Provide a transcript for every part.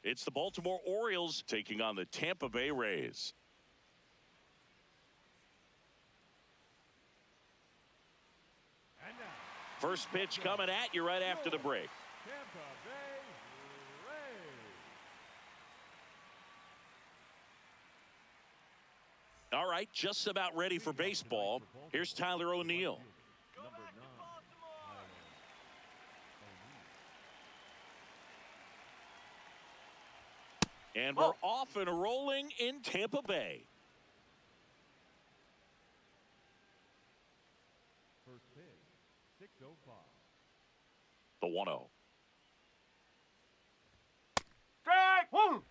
It's the Baltimore Orioles taking on the Tampa Bay Rays. First pitch coming at you right after the break. Tampa Bay Rays. All right, just about ready for baseball. Here's Tyler O'Neill. And we're off and rolling in Tampa Bay. First pitch, 6:05. The 1-0. Strike one.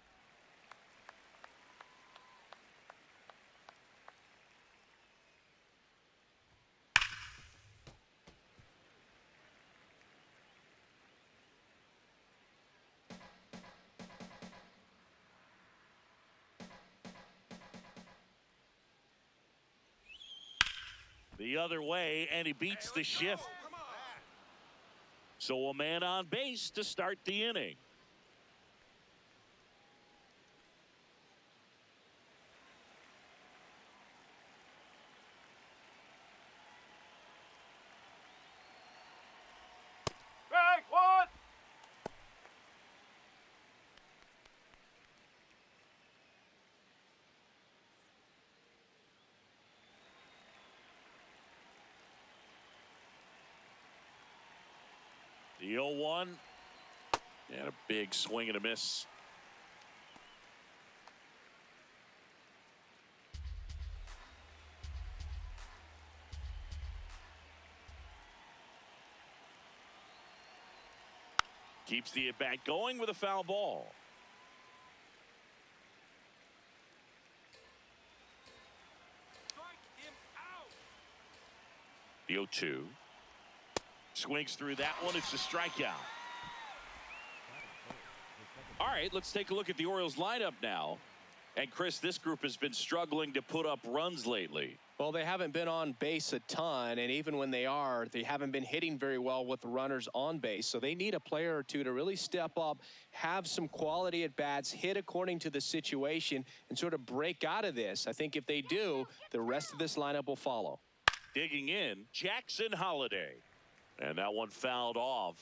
The other way, and he beats the shift. So a man on base to start the inning. Strike one. The 0-1. And a big swing and a miss. Keeps the at-bat going with a foul ball. Strike him out. The 0-2. Swings through that one. It's a strikeout. All right, let's take a look at the Orioles lineup now. And Chris, this group has been struggling to put up runs lately. Well, they haven't been on base a ton, and even when they are, they haven't been hitting very well with runners on base. So they need a player or two to really step up, have some quality at bats, hit according to the situation, and sort of break out of this. I think if they do, the rest of this lineup will follow. Digging in, Jackson Holliday. And that one fouled off.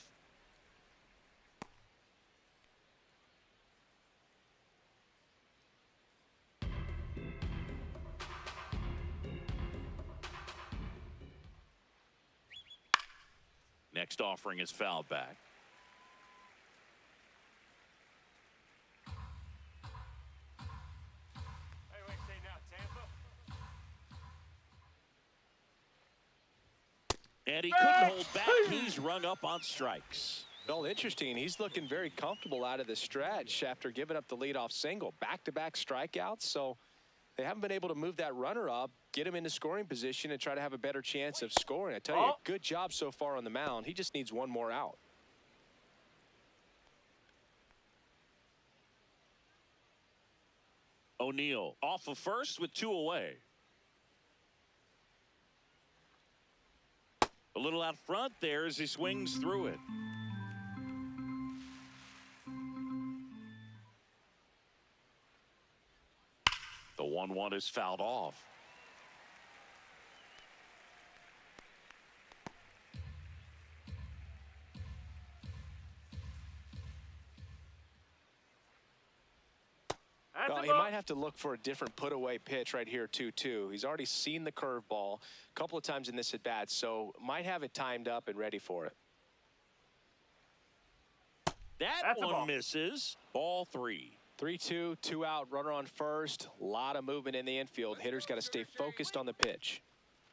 Next offering is fouled back. Hey, what do you say now, Tampa? And he couldn't hold back. He's rung up on strikes. Well, interesting. He's looking very comfortable out of the stretch after giving up the leadoff single. Back-to-back strikeouts, so they haven't been able to move that runner up, get him into scoring position, and try to have a better chance of scoring. I tell you, good job so far on the mound. He just needs one more out. O'Neill off of first with 2 away. A little out front there as he swings through it. The 1-1 is fouled off. Well, he might have to look for a different put-away pitch right here, 2-2. He's already seen the curveball a couple of times in this at-bat, so might have it timed up and ready for it. That one misses. Ball 3. 3-2, 2 out, runner on first. A lot of movement in the infield. Hitter's got to stay focused on the pitch.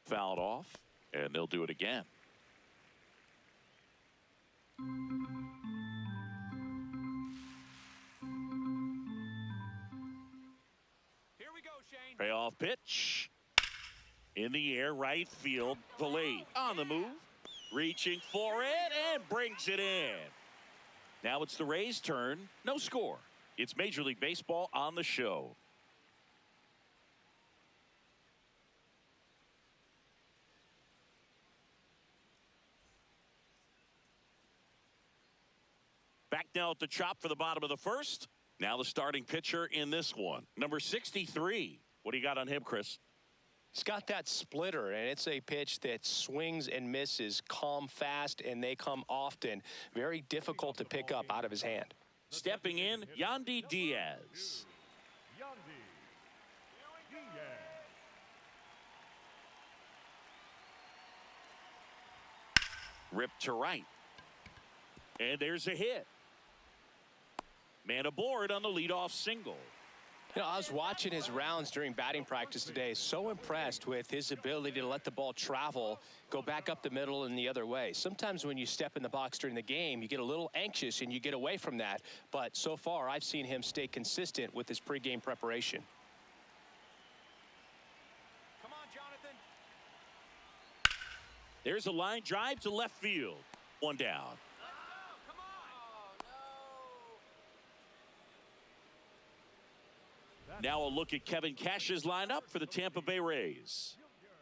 Fouled off, and they'll do it again. Payoff pitch. In the air, right field. Delayed. On the move. Reaching for it and brings it in. Now it's the Rays' turn. No score. It's Major League Baseball on the show. Back now at the chop for the bottom of the first. Now the starting pitcher in this one, number 63. What do you got on him, Chris? He's got that splitter, and it's a pitch that swings and misses, come fast, and they come often. Very difficult to pick up out of his hand. Stepping in, Yandy Diaz. Yandy Diaz. Ripped to right. And there's a hit. Man aboard on the leadoff single. You know, I was watching his rounds during batting practice today. So impressed with his ability to let the ball travel, go back up the middle and the other way. Sometimes when you step in the box during the game, you get a little anxious and you get away from that. But so far, I've seen him stay consistent with his pregame preparation. Come on, Jonathan. There's a line drive to left field. One down. Come on. Now a look at Kevin Cash's lineup for the Tampa Bay Rays.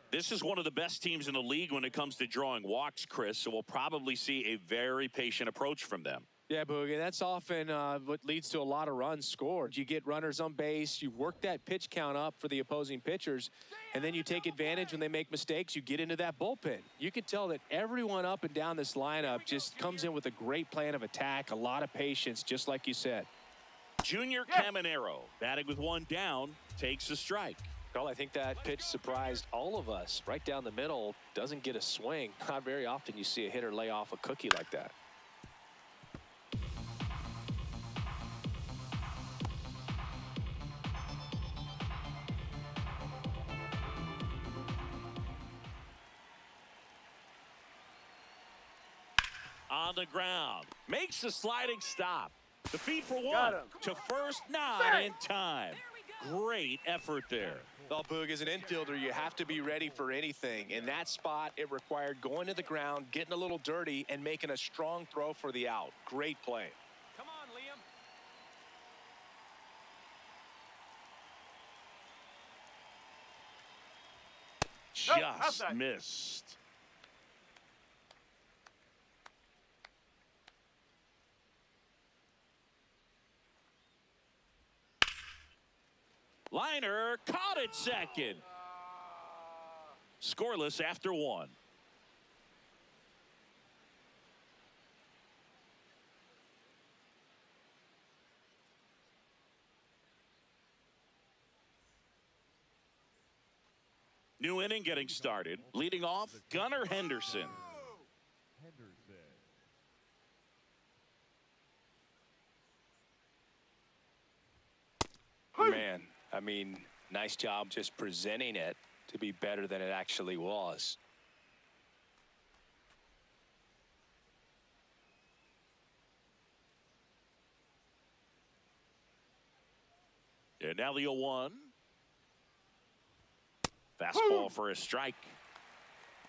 This is one of the best teams in the league when it comes to drawing walks, Chris, so we'll probably see a very patient approach from them. Yeah, Boogie, that's often what leads to a lot of runs scored. You get runners on base, you work that pitch count up for the opposing pitchers, and then you take advantage when they make mistakes. You get into that bullpen. You can tell that everyone up and down this lineup just comes in with a great plan of attack, a lot of patience, just like you said. Junior Caminero, batting with one down, takes a strike. Well, I think that pitch surprised all of us. Right down the middle, doesn't get a swing. Not very often you see a hitter lay off a cookie like that. On the ground, makes a sliding stop. The feed for one Got him. to first, not in time. Great effort there. Well, Boog, as an infielder, you have to be ready for anything. In that spot, it required going to the ground, getting a little dirty, and making a strong throw for the out. Great play. Come on, Liam. how's Just that? missed. Liner caught it second. Scoreless after one. New inning getting started. Leading off, Gunnar Henderson. Henderson. Man, I mean, nice job just presenting it to be better than it actually was. And now the 0-1. Fastball for a strike.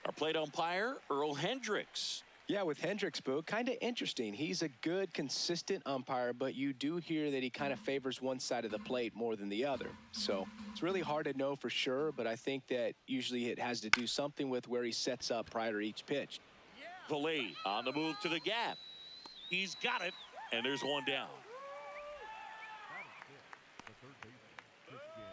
Our plate umpire, Earl Hendricks. Yeah, with Hendricks, Boo, kind of interesting. He's a good, consistent umpire, but you do hear that he kind of favors one side of the plate more than the other. So it's really hard to know for sure, but I think that usually it has to do something with where he sets up prior to each pitch. Valet on the move to the gap. He's got it, and there's one down. That is it. The third baseman, Encarnacion Strand.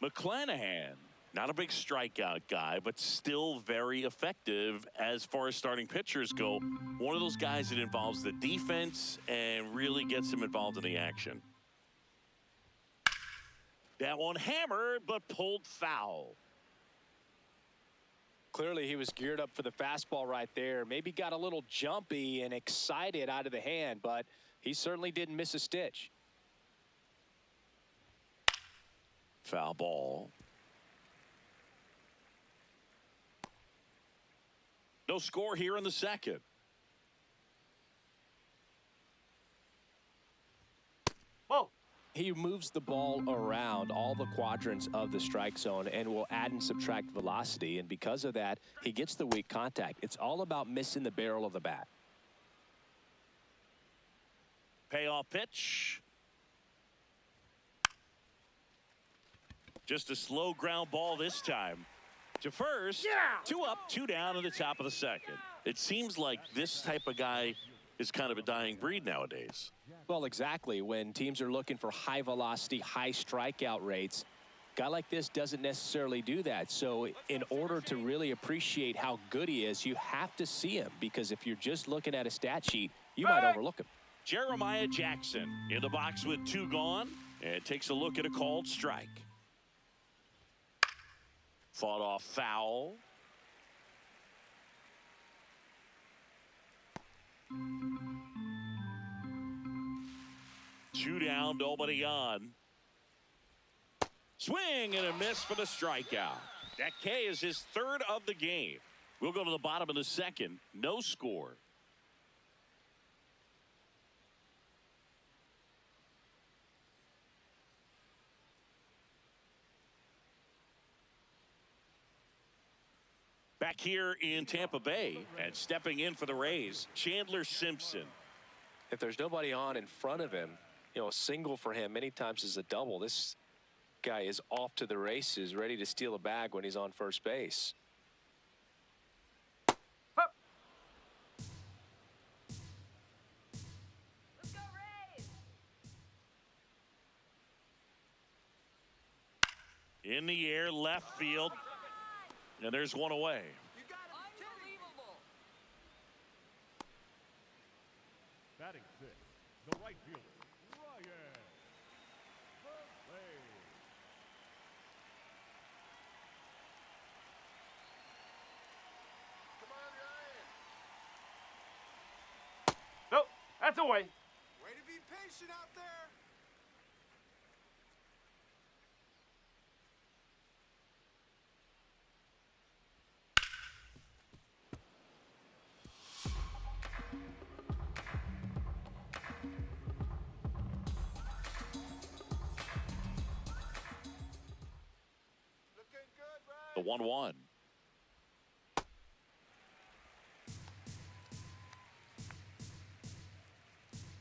McClanahan, not a big strikeout guy, but still very effective as far as starting pitchers go. One of those guys that involves the defense and really gets him involved in the action. That one hammered, but pulled foul. Clearly, he was geared up for the fastball right there. Maybe got a little jumpy and excited out of the hand, but he certainly didn't miss a stitch. Foul ball. No score here in the second. Whoa. He moves the ball around all the quadrants of the strike zone and will add and subtract velocity. And because of that, he gets the weak contact. It's all about missing the barrel of the bat. Payoff pitch. Just a slow ground ball this time. To first, 2 up, 2 down in the top of the second. It seems like this type of guy is kind of a dying breed nowadays. Well, exactly. When teams are looking for high velocity, high strikeout rates, a guy like this doesn't necessarily do that. So in order to really appreciate how good he is, you have to see him, because if you're just looking at a stat sheet, you might overlook him. Jeremiah Jackson in the box with 2 gone, and takes a look at a called strike. Fought off foul. Two down, nobody on. Swing and a miss for the strikeout. That K is his 3rd of the game. We'll go to the bottom of the second. No score. Back here in Tampa Bay, and stepping in for the Rays, Chandler Simpson. If there's nobody on in front of him, you know, a single for him many times is a double. This guy is off to the races, ready to steal a bag when he's on first base. Let's go, Rays! In the air, left field, and there's one away. You got it. Unbelievable. Batting 6, the right fielder, Ryan. Play. Come on, Ryan. Nope, that's away. Way to be patient out there. Looking good, The Ryan. 1-1.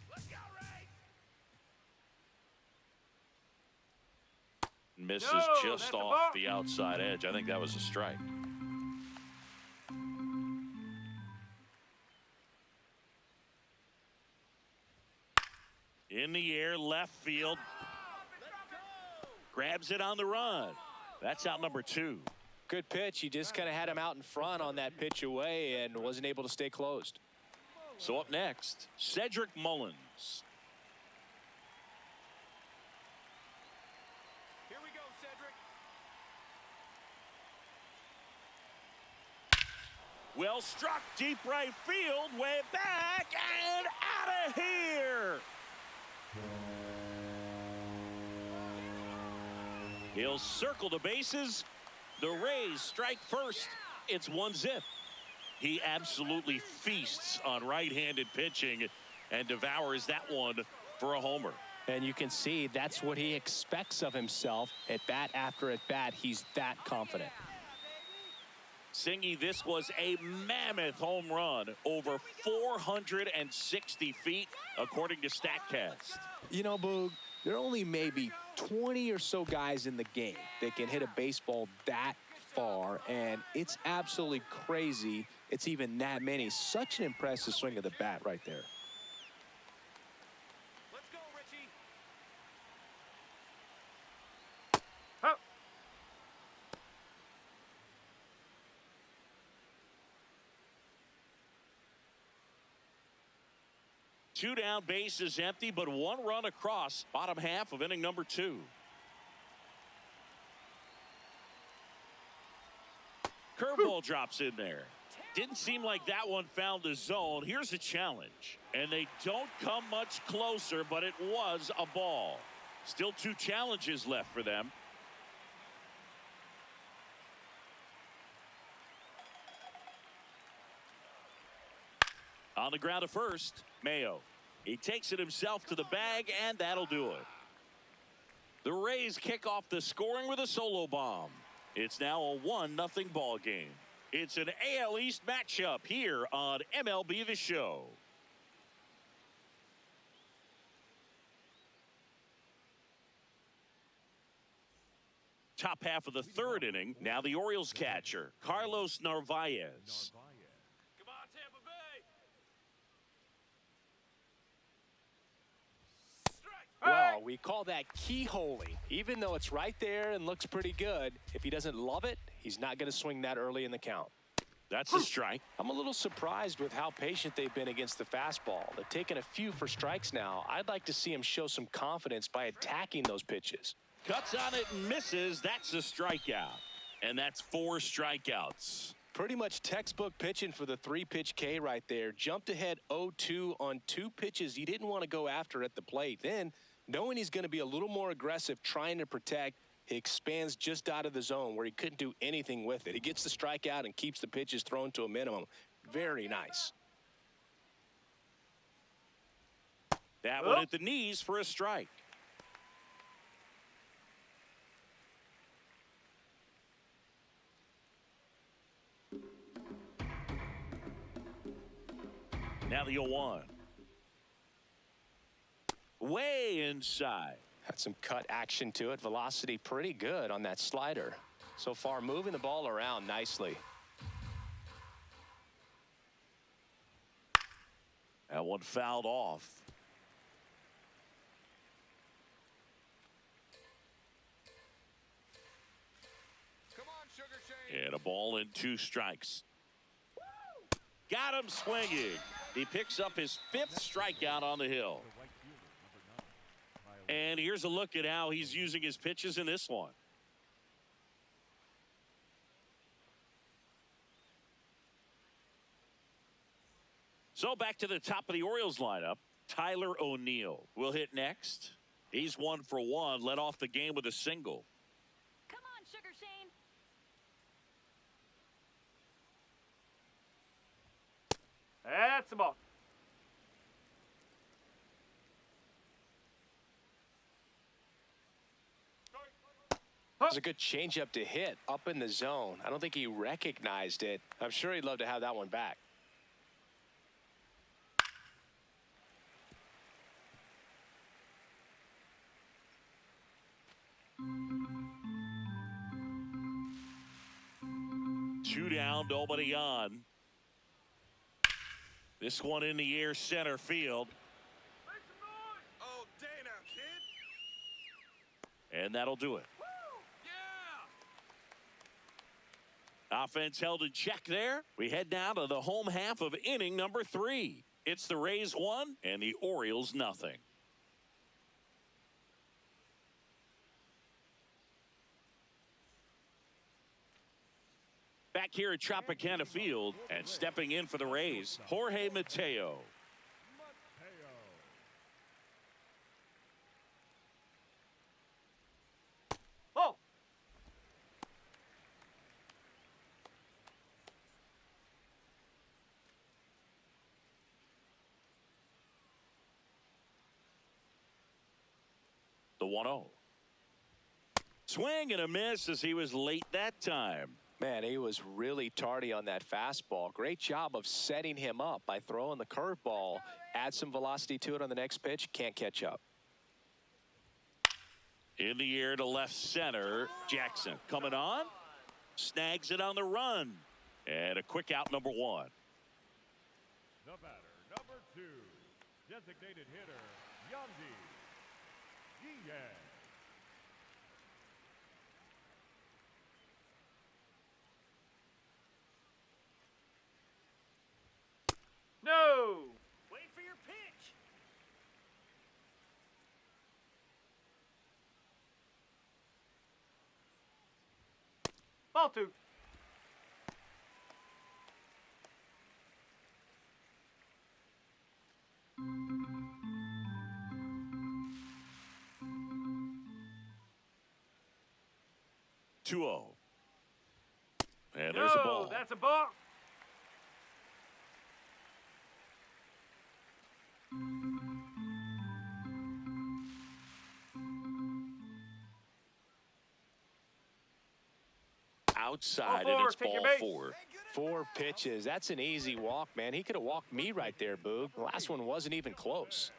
Let's go, Rays! Misses No, just that's a off ball. the outside edge. I think that was a strike. In the air, left field. Grabs it on the run. That's out number 2. Good pitch. He just kind of had him out in front on that pitch away and wasn't able to stay closed. So up next, Cedric Mullins. Here we go, Cedric. Well struck, deep right field, way back and out of here. He'll circle the bases. The Rays strike first. It's 1-0. He absolutely feasts on right-handed pitching and devours that one for a homer. And you can see that's what he expects of himself at bat after at bat. He's that confident. Singy, this was a mammoth home run, over 460 feet, according to StatCast. You know, Boog, there are only maybe 20 or so guys in the game that can hit a baseball that far, and it's absolutely crazy it's even that many. Such an impressive swing of the bat right there. Let's go, Richie. Huh. Two down, base is empty, but 1 run across. Bottom half of inning number 2. Curveball drops in there. Didn't seem like that one found the zone. Here's a challenge. And they don't come much closer, but it was a ball. Still 2 challenges left for them. On the ground to first, Mayo. He takes it himself to the bag, and that'll do it. The Rays kick off the scoring with a solo bomb. It's now a 1-0 ball game. It's an AL East matchup here on MLB The Show. top half of the third inning. Now the Orioles catcher, Carlos Narvaez. Come on, Tampa Bay. Strike. Well, we call that keyholing. Even though it's right there and looks pretty good, if he doesn't love it, he's not going to swing that early in the count. That's a strike. I'm a little surprised with how patient they've been against the fastball. They've taken a few for strikes now. I'd like to see him show some confidence by attacking those pitches. Cuts on it and misses. That's a strikeout. And that's 4 strikeouts. Pretty much textbook pitching for the 3-pitch K right there. Jumped ahead 0-2 on 2 pitches he didn't want to go after at the plate. Then, knowing he's going to be a little more aggressive trying to protect, he expands just out of the zone where he couldn't do anything with it. He gets the strikeout and keeps the pitches thrown to a minimum. Very nice. That one at the knees for a strike. Now the 0-1. Way inside. Had some cut action to it. Velocity pretty good on that slider. So far, moving the ball around nicely. That one fouled off. Come on, Sugar Shane. And a ball and 2 strikes. Got him swinging. He picks up his 5th strikeout on the hill. And here's a look at how he's using his pitches in this one. So back to the top of the Orioles lineup. Tyler O'Neill will hit next. He's 1 for 1, led off the game with a single. Come on, Sugar Shane. That's the ball. It was a good changeup to hit up in the zone. I don't think he recognized it. I'm sure he'd love to have that one back. Two down, nobody on. This one in the air, center field. Oh, Dana, kid. And that'll do it. Yeah. Offense held in check there. We head now to the home half of inning number 3. It's the Rays 1 and the Orioles nothing. Back here at Tropicana Field and stepping in for the Rays, Jorge Mateo. Oh. The 1-0. Swing and a miss as he was late that time. Man, he was really tardy on that fastball. Great job of setting him up by throwing the curveball. Add some velocity to it on the next pitch. Can't catch up. In the air to left center. Jackson coming on. Snags it on the run. And a quick out, number 1. The batter, number 2, designated hitter, Yandy Diaz. No. Wait for your pitch. Ball 2. And there's a No, ball. that's a ball. Outside, Ball and it's 4, take your ball base. 4. 4 pitches. That's an easy walk, man. He could have walked me right there, Boog. The last one wasn't even close.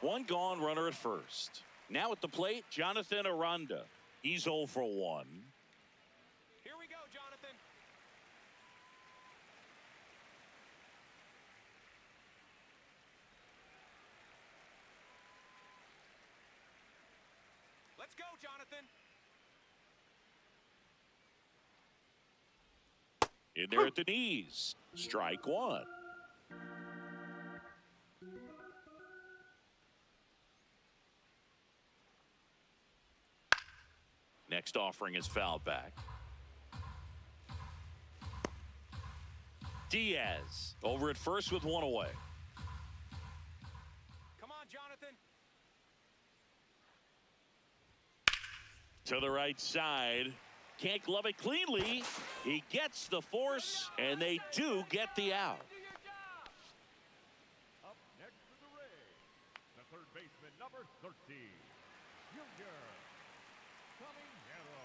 1 gone, runner at first. Now at the plate, Jonathan Aranda. He's 0 for 1. Here we go, Jonathan. Let's go, Jonathan. In there at the knees. Strike 1. Next offering is fouled back. Diaz over at first with 1 away. Come on, Jonathan. To the right side. Can't glove it cleanly. He gets the force, and they do get the out. Up next for the Rays, the third baseman, number 13, Junior Caminero.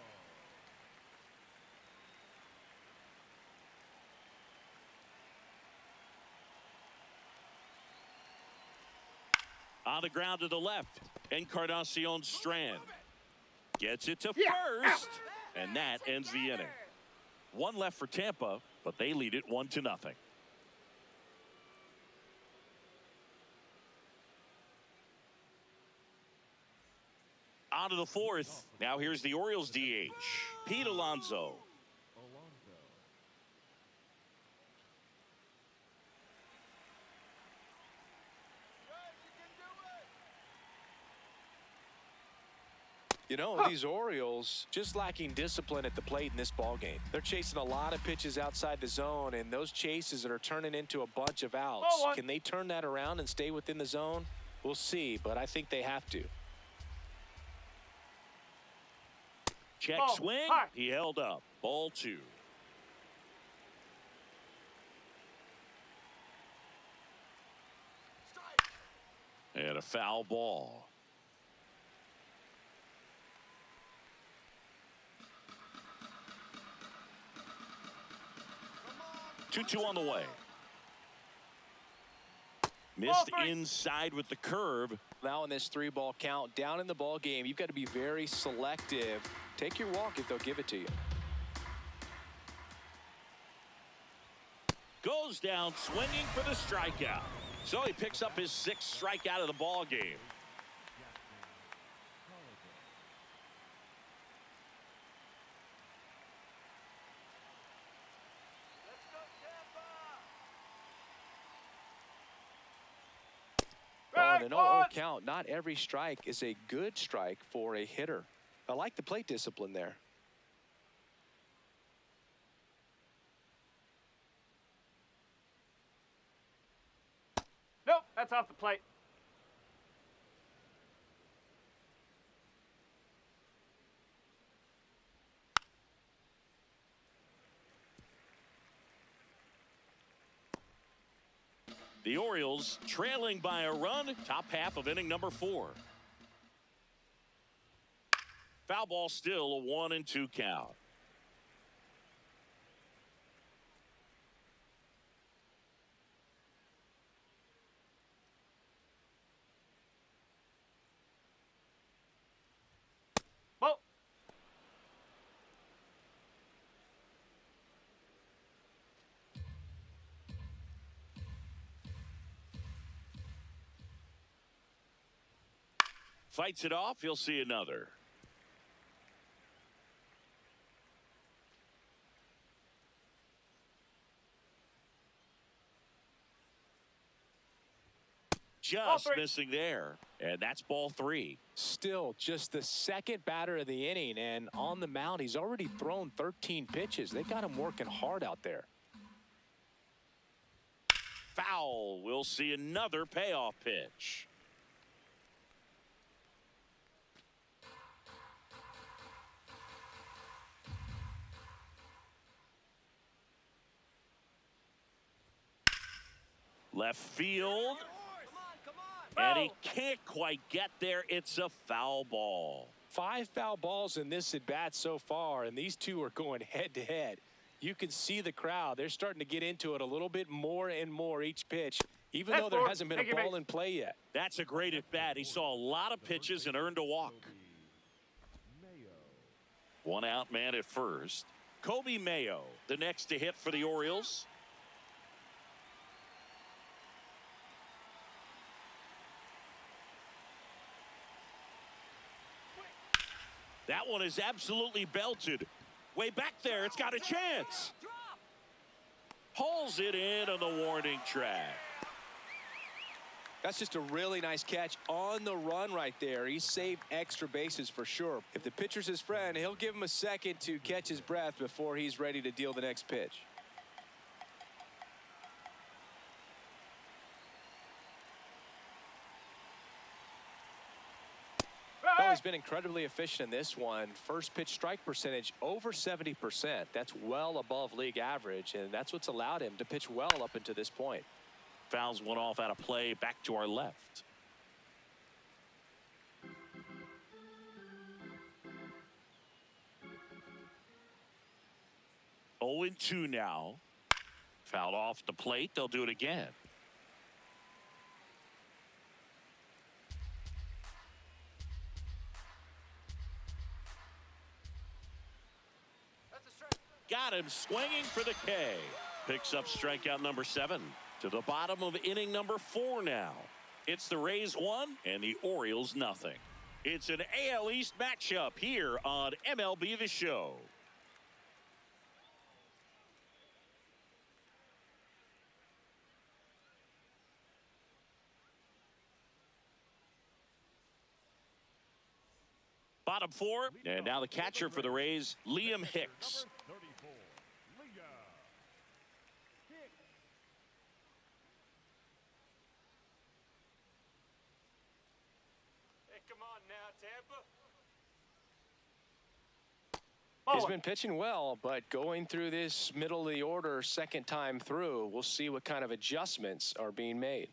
On the ground to the left, Encarnacion Strand gets it to first, and that ends the inning. 1 left for Tampa, but they lead it 1-0. On to the 4th. Now here's the Orioles DH, Pete Alonso. Alonso. You know, these Orioles just lacking discipline at the plate in this ball game. They're chasing a lot of pitches outside the zone, and those chases that are turning into a bunch of outs. Can they turn that around and stay within the zone? We'll see, but I think they have to. Check swing. He held up. Ball 2. And a foul ball. 2-2 on the way. Missed inside with the curve. Now in this 3-ball count, down in the ball game, you've got to be very selective. Take your walk if they'll give it to you. Goes down swinging for the strikeout. So he picks up his 6th strikeout of the ball game. On an 0-0 count, not every strike is a good strike for a hitter. I like the plate discipline there. Nope, that's off the plate. The Orioles trailing by a run, top half of inning number 4. Foul ball, still a 1-2 count. Ball. Fights it off. He'll see another. Just missing there. And that's ball 3. Still just the 2nd batter of the inning, and on the mound, he's already thrown 13 pitches. They got him working hard out there. Foul. We'll see another payoff pitch. Left field. And he can't quite get there. It's a foul ball. 5 foul balls in this at bat so far, and these two are going head to head. You can see the crowd. They're starting to get into it a little bit more and more each pitch, even though there hasn't been a ball in play yet. That's a great at bat. He saw a lot of pitches and earned a walk. One out man at first. Kobe Mayo, the next to hit for the Orioles. That one is absolutely belted. Way back there, it's got a chance. Hauls it in on the warning track. That's just a really nice catch on the run right there. He saved extra bases for sure. If the pitcher's his friend, he'll give him a second to catch his breath before he's ready to deal the next pitch. Oh, he's been incredibly efficient in this one. First pitch strike percentage over 70%. That's well above league average, and that's what's allowed him to pitch well up until this point. Fouls one off out of play, back to our left. Oh, 0-2 now. Fouled off the plate. They'll do it again. Got him swinging for the K. Picks up strikeout number 7. To the bottom of inning number 4 now. It's the Rays 1 and the Orioles nothing. It's an AL East matchup here on MLB The Show. Bottom 4, and now the catcher for the Rays, Liam Hicks. Number 34, Liam Hicks. Hey, come on now, Tampa. He's been pitching well, but going through this middle of the order second time through, we'll see what kind of adjustments are being made.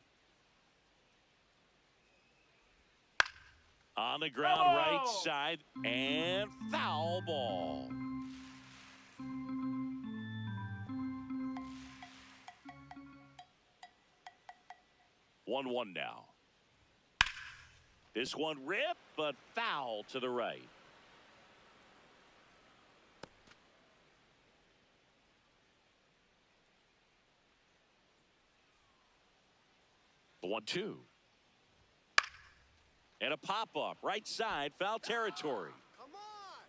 On the ground, right side, and foul ball. One now. This one ripped, but foul to the right. The 1-2. And a pop-up, right side, foul territory. Come on.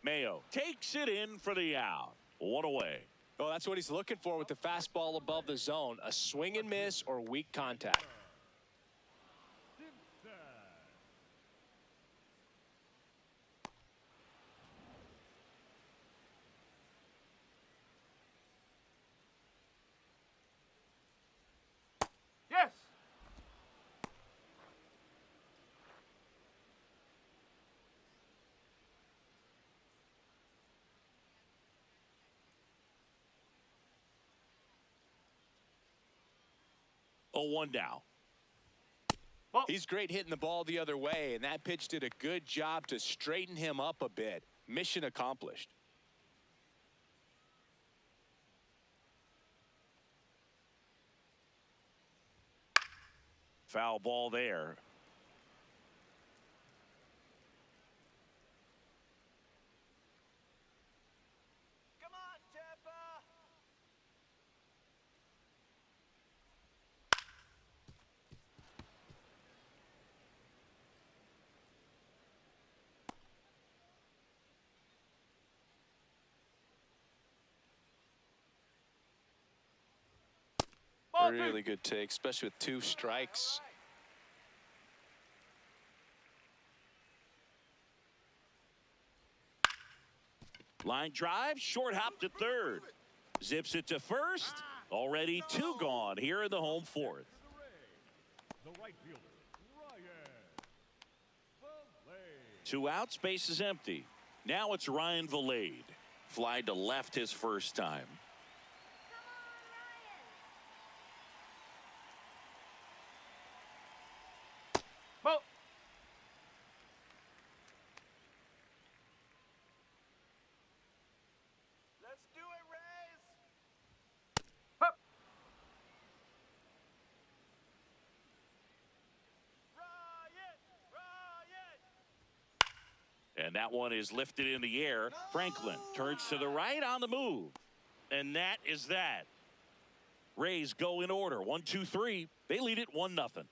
Mayo takes it in for the out. One away. Oh, that's what he's looking for with the fastball above the zone. A swing and miss or weak contact. Yes. Oh, 1 now. He's great hitting the ball the other way, and that pitch did a good job to straighten him up a bit. Mission accomplished. Foul ball there. Come on, Tampa. Really good take, especially with 2 strikes. Line drive, short hop to third. Zips it to first. Already 2 gone here in the home 4th. The right fielder, Ryan Valade. 2 outs, base is empty. Now it's Ryan Valade. Fly to left his first time. Well, Let's do it, Rays. hup. Ryan. And that one is lifted in the air. Franklin turns to the right on the move. And that is that. Rays go in order. 1, 2, 3. They lead it 1-0.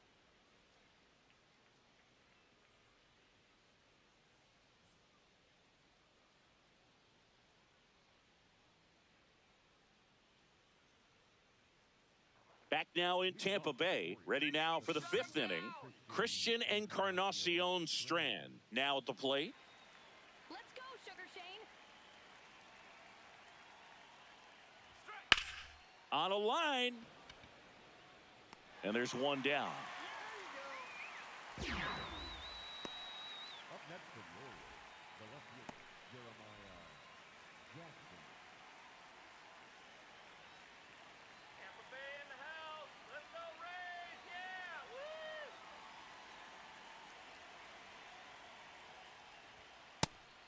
Back now in Tampa Bay, ready now for the 5th inning. Christian Encarnacion Strand now at the plate. Let's go, Sugar Shane. On a line. And there's one down. Up next for the Orioles, the left fielder, Jeremiah Jackson. Tampa Bay in the house. Let's go, Rays. Yeah.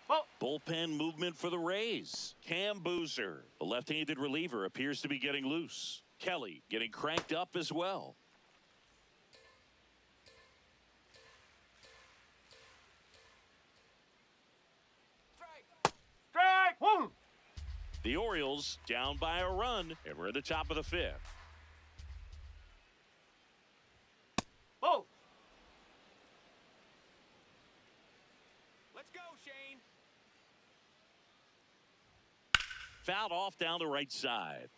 Woo! Bullpen movement for the Rays. Cam Boozer, the left-handed reliever, appears to be getting loose. Kelly getting cranked up as well. Strike. Woo. The Orioles down by a run, and we're at the top of the 5th. Whoa. Let's go, Shane. Fouled off down the right side.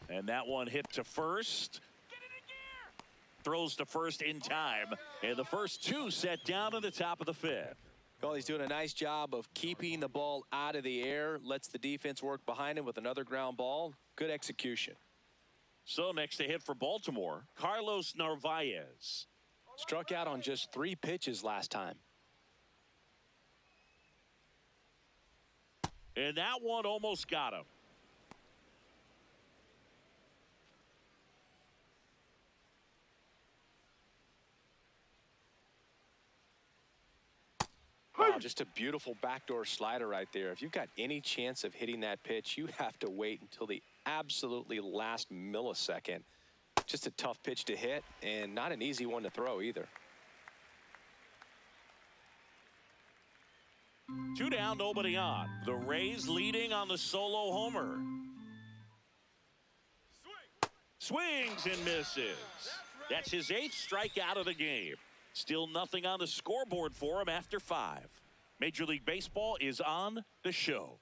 And that one hit to first. Get it in gear. Throws to first in time. And the first 2 set down at the top of the 5th. Well, he's doing a nice job of keeping the ball out of the air. Lets the defense work behind him with another ground ball. Good execution. So next to hit for Baltimore, Carlos Narvaez. Struck out on just 3 pitches last time. And that one almost got him. Wow, just a beautiful backdoor slider right there. If you've got any chance of hitting that pitch, you have to wait until the absolutely last millisecond. Just a tough pitch to hit, and not an easy one to throw either. 2 down, nobody on. The Rays leading on the solo homer. Swings and misses. That's his 8th strikeout of the game. Still nothing on the scoreboard for him after 5. Major League Baseball is on the show.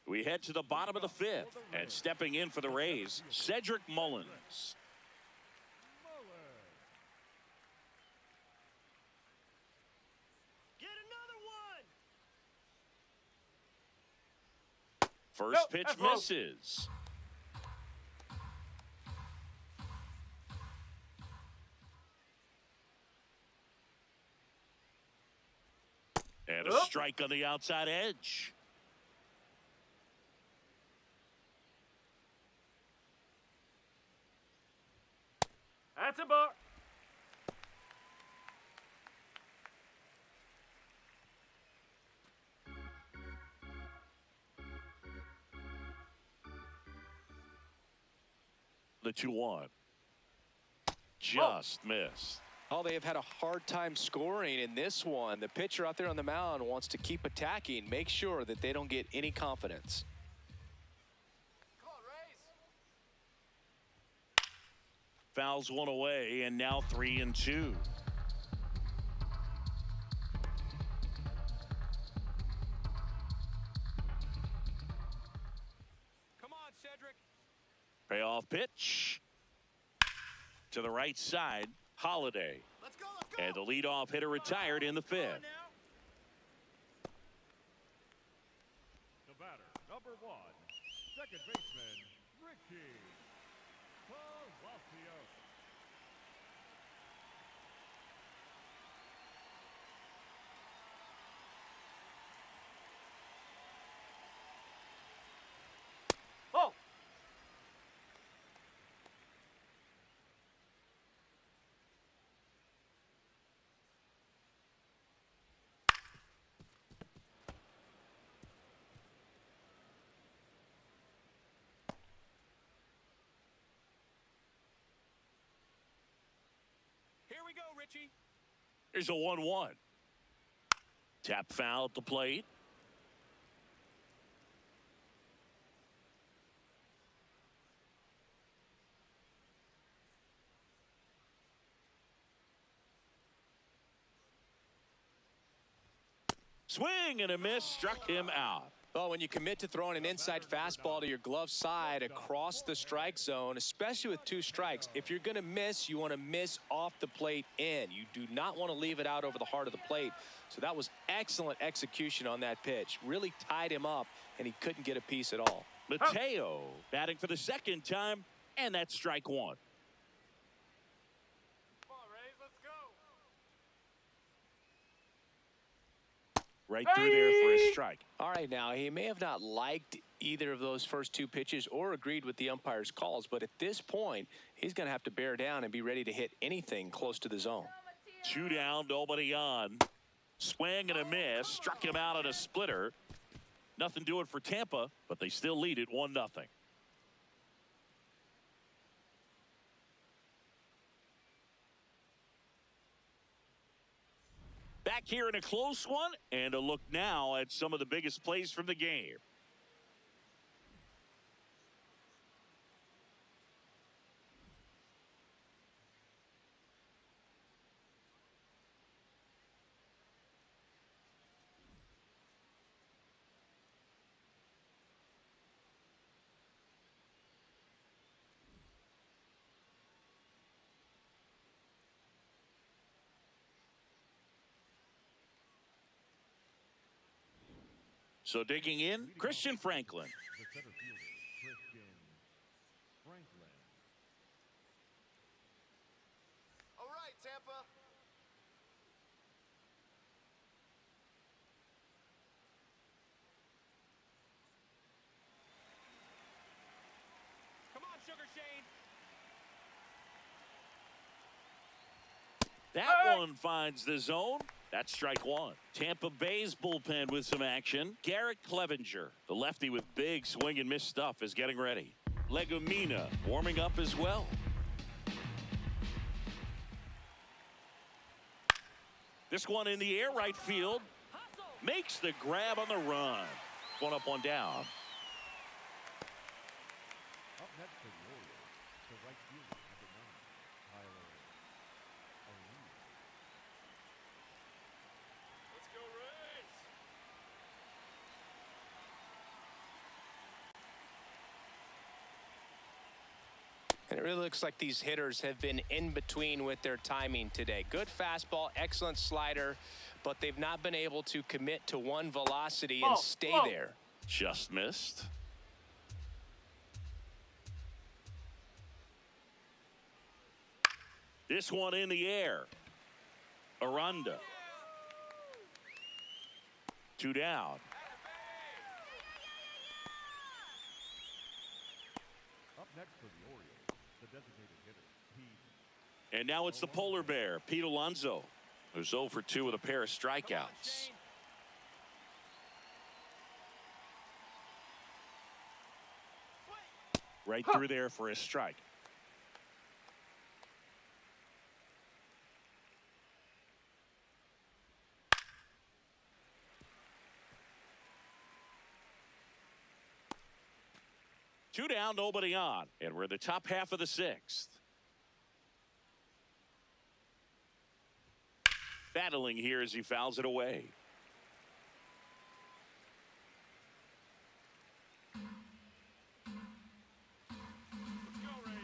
We head to the bottom of the 5th, and stepping in for the Rays, Cedric Mullins. Get another one. First Nope, pitch that's low. misses. And a Nope. strike on the outside edge. That's a ball. The 2-1. Just missed. Oh, they have had a hard time scoring in this one. The pitcher out there on the mound wants to keep attacking, make sure that they don't get any confidence. Come on, Rays. Fouls one away, and now 3-2. Come on, Cedric. Payoff pitch. To the right side, Holiday. Let's go, let's go. And the leadoff hitter retired in the 5th. The batter, number 1, second baseman, Ricky Palacios. Oh. we go, Richie. Here's a 1-1. Tap foul at the plate. Swing and a miss, struck him out. Well, when you commit to throwing an inside fastball to your glove side across the strike zone, especially with 2 strikes, if you're going to miss, you want to miss off the plate in. You do not want to leave it out over the heart of the plate. So that was excellent execution on that pitch. Really tied him up, and he couldn't get a piece at all. Mateo batting for the 2nd time, and that's strike 1. Come on, Rays, let's go. Right through there for a strike. All right, now, he may have not liked either of those first 2 pitches or agreed with the umpire's calls, but at this point, he's going to have to bear down and be ready to hit anything close to the zone. 2 down, nobody on. Swing and a miss, struck him out on a splitter. Nothing doing for Tampa, but they still lead it 1-0. Back here in a close one, and a look now at some of the biggest plays from the game. So digging in, Christian Franklin. The center fielder, Christian Franklin. All right, Tampa. Come on, Sugar Shane. That one finds the zone. That's strike 1. Tampa Bay's bullpen with some action. Garrett Clevenger, the lefty with big swing and miss stuff, is getting ready. Legumina warming up as well. This one in the air, right field. Makes the grab on the run. 1 up, 1 down. Up next for the Orioles, the right fielder, number 9, Tyler O'Neill. Let's go, Rays. And it really looks like these hitters have been in between with their timing today. Good fastball, excellent slider, but they've not been able to commit to one velocity and stay there. Just missed. This one in the air. Aranda. 2 down. Up next for the Orioles, the designated hitter, Pete. And now it's the polar bear, Pete Alonso, who's 0 for 2 with a pair of strikeouts. Right through there for a strike. Two down, nobody on, and we're in the top half of the 6th. Battling here as he fouls it away. Let's go, Rays.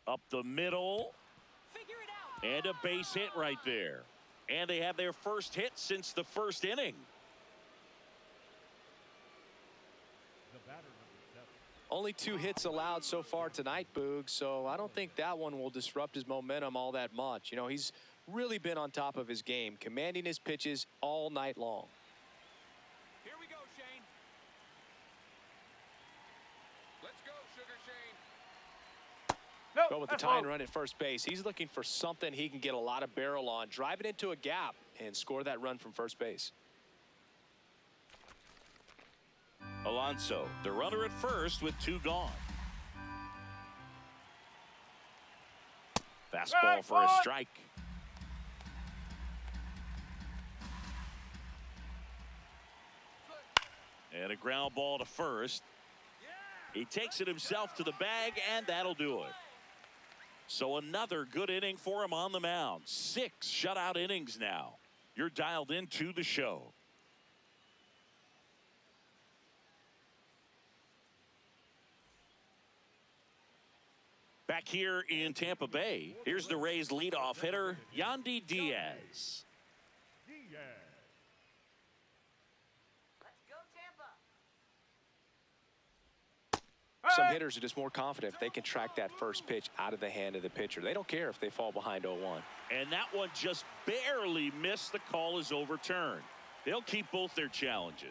Up the middle. Figure it out. And a base hit right there. And they have their first hit since the first inning. The batter, number 7. Only 2 hits allowed so far tonight, Boog, so I don't think that one will disrupt his momentum all that much. You know, he's really been on top of his game, commanding his pitches all night long. Here we go, Shane. Let's go, Sugar Shane. No, Go with the that's tying low. run at first base. He's looking for something he can get a lot of barrel on, drive it into a gap, and score that run from first base. Alonso, the runner at first with 2 gone. Fastball for a strike. And a ground ball to first. He takes it himself to the bag, and that'll do it. So another good inning for him on the mound. 6 shutout innings now. You're dialed into the show. Back here in Tampa Bay, here's the Rays leadoff hitter, Yandy Diaz. Some hitters are just more confident if they can track that first pitch out of the hand of the pitcher. They don't care if they fall behind 0-1. And that one just barely missed. The call is overturned. They'll keep both their challenges.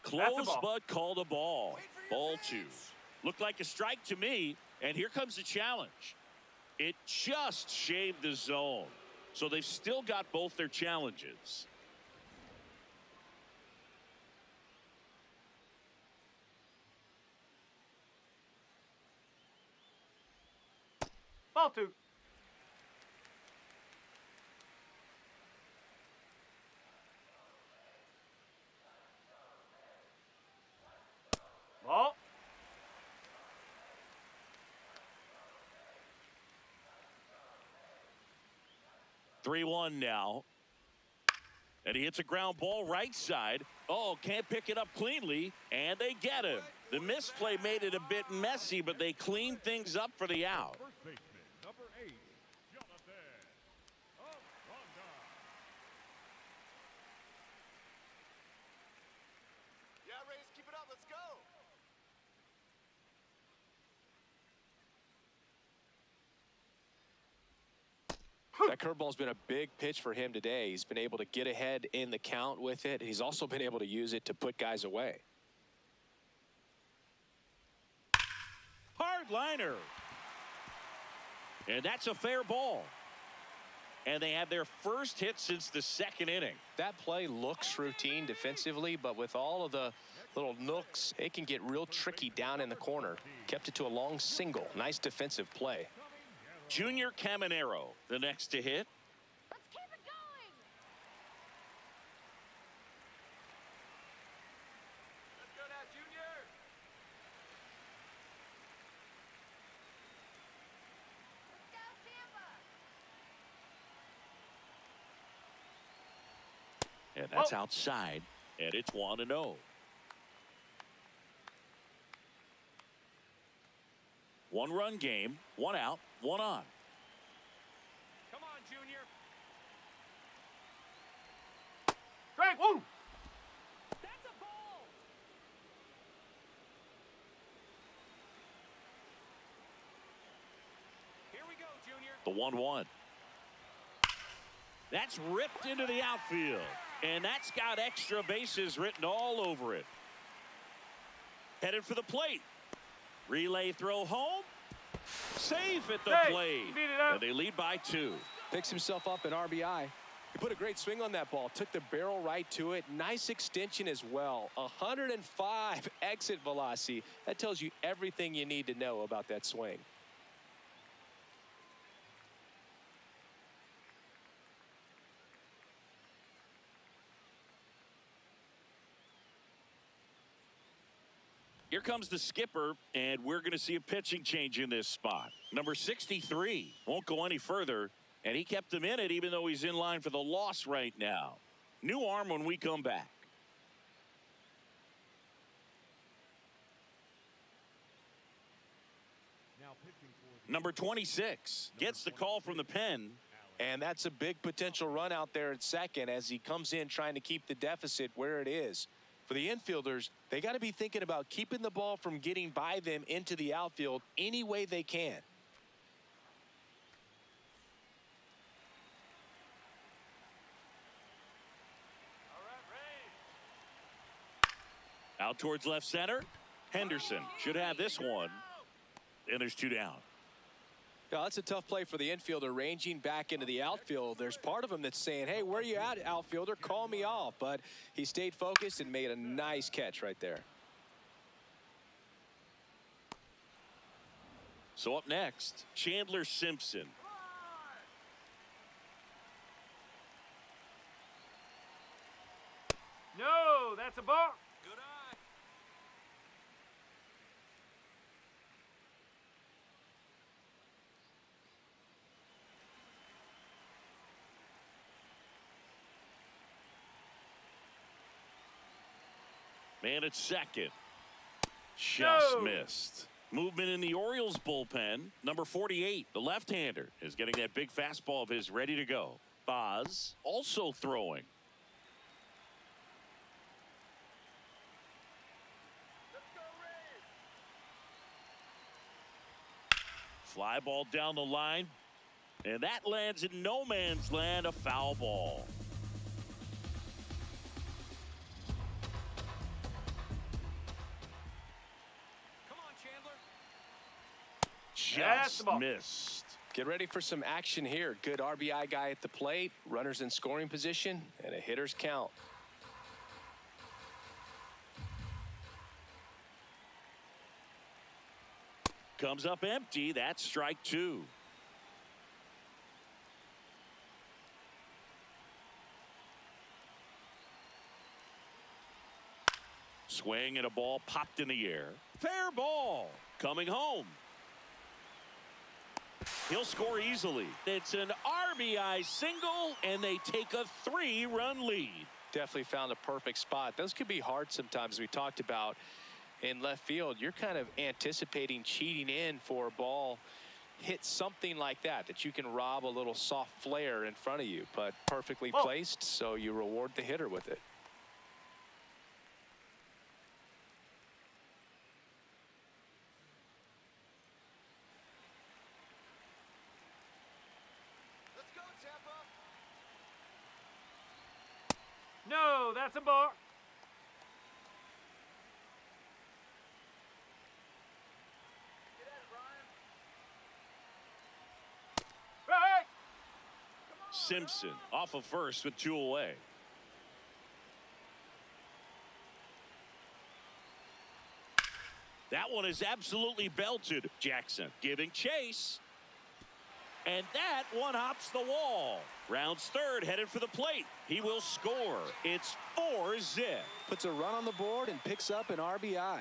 Close, but called a ball. Ball 2. Looked like a strike to me, and here comes the challenge. It just shaved the zone. So they've still got both their challenges. Ball 2. Ball. 3-1 now. And he hits a ground ball right side. Oh, can't pick it up cleanly, and they get him. The misplay made it a bit messy, but they cleaned things up for the out. First baseman, number 8, Jonathan Aranda. Yeah, Rays, keep it up. Let's go. That curveball's been a big pitch for him today. He's been able to get ahead in the count with it. He's also been able to use it to put guys away. Hard liner. And that's a fair ball. And they have their first hit since the 2nd inning. That play looks routine defensively, but with all of the little nooks, it can get real tricky down in the corner. Kept it to a long single. Nice defensive play. Junior Caminero, the next to hit. Let's keep it going. Let's go now, Junior. Let's go, Tampa. And that's outside. And it's 1-0. 1-run game, 1 out, 1 on. Come on, Junior. Strike. Woo. That's a ball. Here we go, Junior. The 1-1. That's ripped into the outfield. And that's got extra bases written all over it. Headed for the plate. Relay throw home. Safe at the plate. Beat it up. And they lead by 2. Picks himself up an RBI. He put a great swing on that ball. Took the barrel right to it. Nice extension as well. 105 exit velocity. That tells you everything you need to know about that swing. Here comes the skipper, and we're going to see a pitching change in this spot. Number 63 won't go any further, and he kept him in it even though he's in line for the loss right now. New arm when we come back. Now pitching for the Number 26 gets the call from the pen. And that's a big potential run out there at second as he comes in trying to keep the deficit where it is. For the infielders, they got to be thinking about keeping the ball from getting by them into the outfield any way they can. All right, Rays. Out towards left center. Henderson should have this one. And there's 2 down. Yeah, that's a tough play for the infielder, ranging back into the outfield. There's part of him that's saying, hey, where are you at, outfielder? Call me off. But he stayed focused and made a nice catch right there. So up next, Chandler Simpson. No, that's a ball. Good eye. Man at second. Just No. missed. Movement in the Orioles bullpen. Number 48, the left-hander, is getting that big fastball of his ready to go. Boz also throwing. Let's go, Rays. Fly ball down the line. And that lands in no man's land, a foul ball. Come on, Chandler. That's the Just ball. missed. Get ready for some action here. Good RBI guy at the plate, runners in scoring position, and a hitter's count. Comes up empty. That's strike two. Swing and a ball popped in the air. Fair ball. Coming home. He'll score easily. It's an RBI single, and they take a 3-run lead. Definitely found a perfect spot. Those could be hard sometimes. We talked about in left field, you're kind of anticipating cheating in for a ball hit something like that you can rob a little soft flare in front of you, but perfectly placed, so you reward the hitter with it. Let's go, Tampa. No, that's a ball. Get at it, Brian. Right. Simpson off of first with 2 away. That one is absolutely belted. Jackson giving chase. And that one hops the wall. Rounds third, headed for the plate. He will score. It's 4-0. Puts a run on the board and picks up an RBI.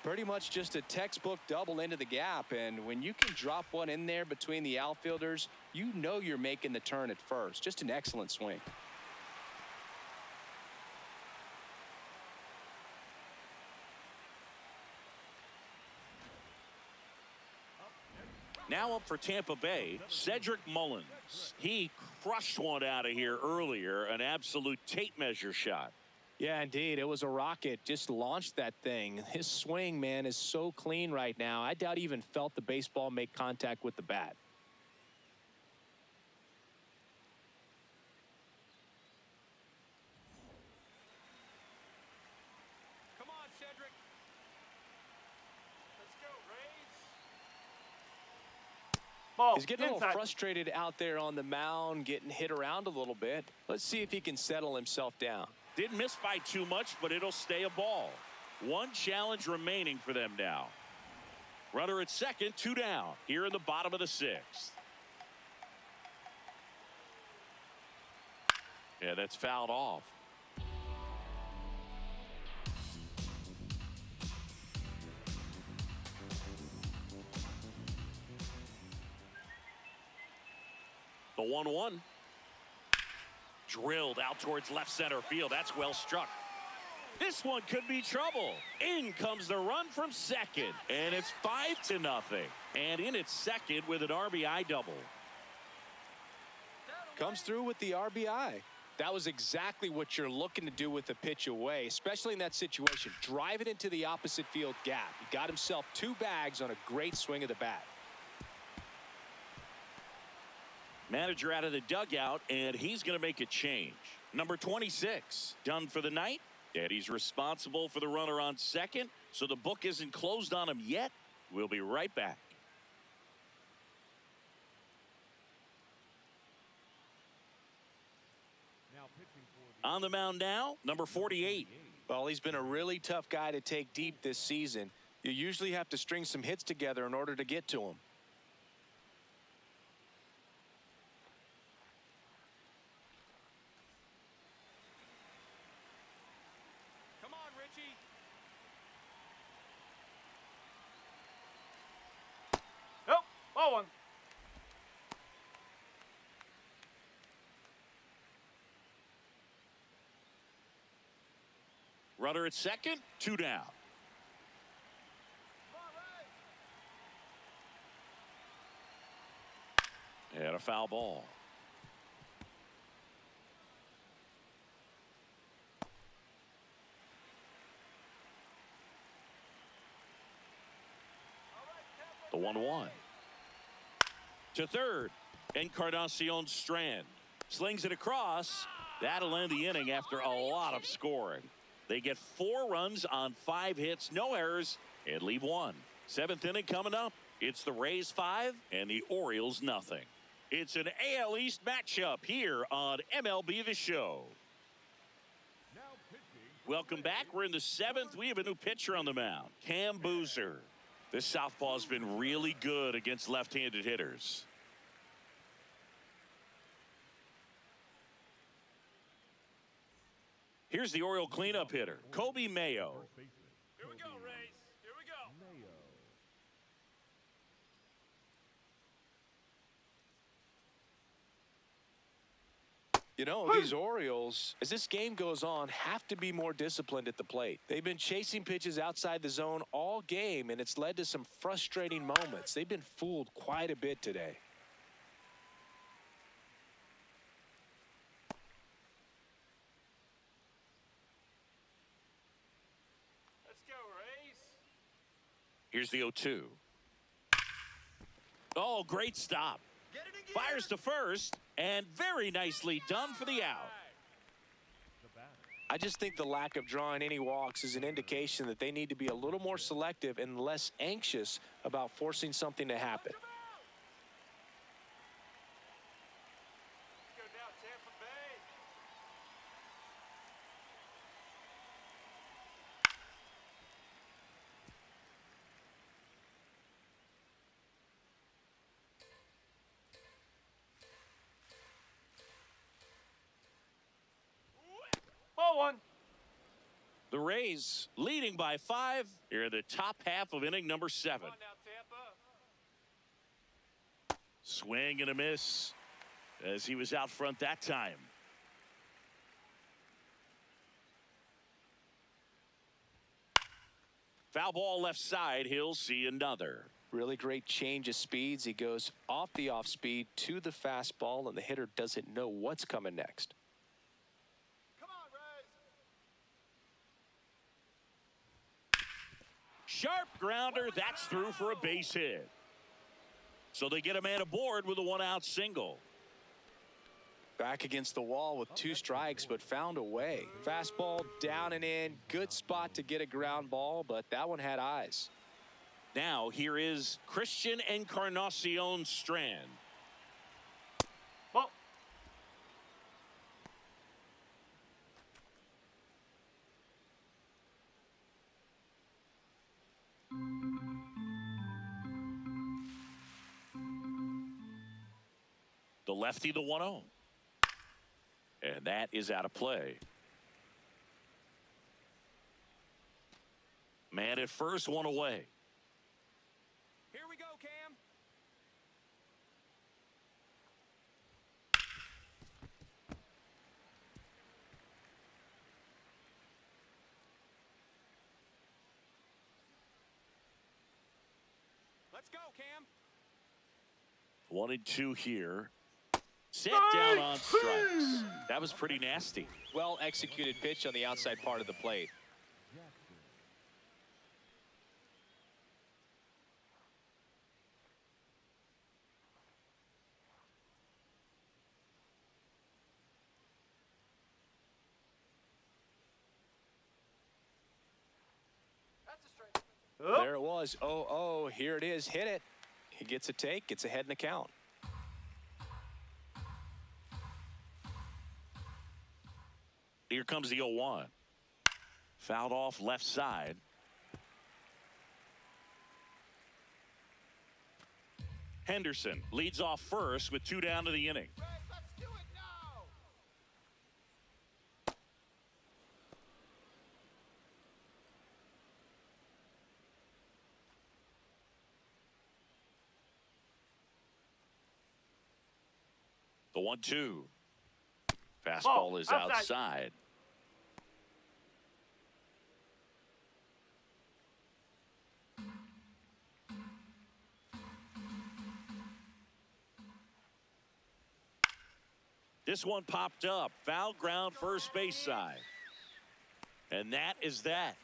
Pretty much just a textbook double into the gap, and when you can drop one in there between the outfielders, you know you're making the turn at first. Just an excellent swing. Now up for Tampa Bay, Cedric Mullins. He crushed one out of here earlier, an absolute tape measure shot. Yeah, indeed. It was a rocket. Just launched that thing. His swing, man, is so clean right now. I doubt he even felt the baseball make contact with the bat. Come on, Cedric. Let's go, Rays. Ball. He's getting a little Inside. frustrated out there on the mound, getting hit around a little bit. Let's see if he can settle himself down. Didn't miss by too much, but it'll stay a ball. One challenge remaining for them now. Runner at second, 2 down here in the bottom of the 6th. Yeah, that's fouled off. The 1-1. Drilled out towards left center field. That's well struck. This one could be trouble. In comes the run from second, and it's 5-0. And in at second with an RBI double. Comes through with the RBI. That was exactly what you're looking to do with the pitch away, especially in that situation. Drive it into the opposite field gap. He got himself 2 bags on a great swing of the bat. Manager out of the dugout, and he's going to make a change. Number 26, done for the night. And he's responsible for the runner on second, so the book isn't closed on him yet. We'll be right back. On the mound now, number 48. Well, he's been a really tough guy to take deep this season. You usually have to string some hits together in order to get to him. Come on, Richie. Nope. Ball one. Runner at second, 2 down. And a foul ball. The 1-1. To third, Encarnacion Strand. Slings it across. That'll end the inning after a lot of scoring. They get 4 runs on 5 hits, no errors, and leave 1. 7th inning coming up. It's the Rays 5 and the Orioles nothing. It's an AL East matchup here on MLB The Show. Now pitching. Welcome back. We're in the 7th. We have a new pitcher on the mound, Cam Boozer. This southpaw's been really good against left-handed hitters. Here's the Oriole cleanup hitter, Kobe Mayo. First baseman. Here we go, Rays. Here we go. Mayo. You know, these Orioles, as this game goes on, have to be more disciplined at the plate. They've been chasing pitches outside the zone all game, and it's led to some frustrating moments. They've been fooled quite a bit today. Let's go, Rays. Here's the 0-2. Oh, great stop. Get it again. Fires to first, and very nicely done for the out. The batter. I just think the lack of drawing any walks is an indication that they need to be a little more selective and less anxious about forcing something to happen. Let's go now, Tampa Bay. Ball one. The Rays leading by 5 here in the top half of inning number 7. Come on now, Tampa. Swing and a miss as he was out front that time. Foul ball left side. He'll see another. Really great change of speeds. He goes off the off speed to the fastball, and the hitter doesn't know what's coming next. Come on, Rays. Sharp grounder. That's through for a base hit. So they get a man aboard with a 1-out single. Back against the wall with 2 strikes, but found a way. Fastball down and in. Good spot to get a ground ball, but that one had eyes. Now here is Christian Encarnacion Strand. Ball. The lefty, the 1-0. And that is out of play. Man at first, 1 away. Here we go, Cam. Let's go, Cam. 1-2 here. Set down on strikes. That was pretty nasty. Well executed pitch on the outside part of the plate. That's a strike. Oh. There it was. 0-0. Here it is. Hit it. He gets a take. Gets ahead in the count. Here comes the 0-1. Fouled off left side. Henderson leads off first with 2 down to the inning. Let's do it now. The 1-2. Fastball is outside. This one popped up. Foul ground first base side. And that is that.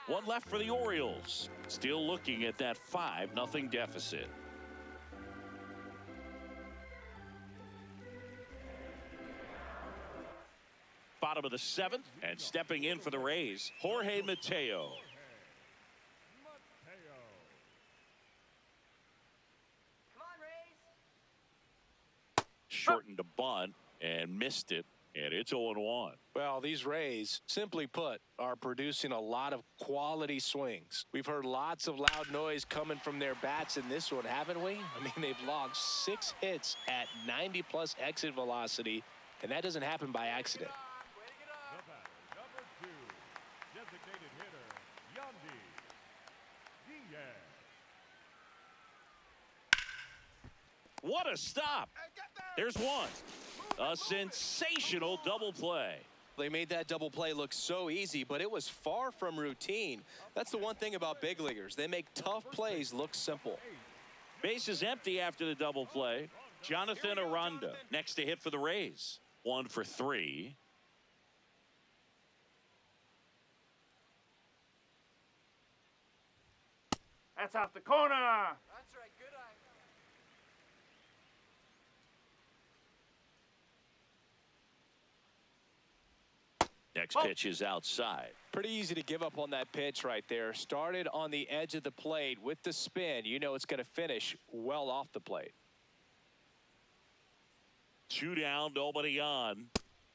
One left for the Orioles. Still looking at that 5-0 deficit. Bottom of the 7th, and stepping in for the Rays, Jorge Mateo. Come on, Rays. Shortened a bunt and missed it, and it's 0-1. Well, these Rays, simply put, are producing a lot of quality swings. We've heard lots of loud noise coming from their bats in this one, haven't we? I mean, they've logged 6 hits at 90+ exit velocity, and that doesn't happen by accident. Designated hitter, Yandy Diaz. What a stop. There's one. A sensational double play. They made that double play look so easy, but it was far from routine. That's the one thing about big leaguers. They make tough plays look simple. Base is empty after the double play. Jonathan Aranda next to hit for the Rays. 1 for 3. That's off the corner. That's right. Good eye. Next pitch is outside. Pretty easy to give up on that pitch right there. Started on the edge of the plate with the spin. You know it's going to finish well off the plate. 2 down, nobody on.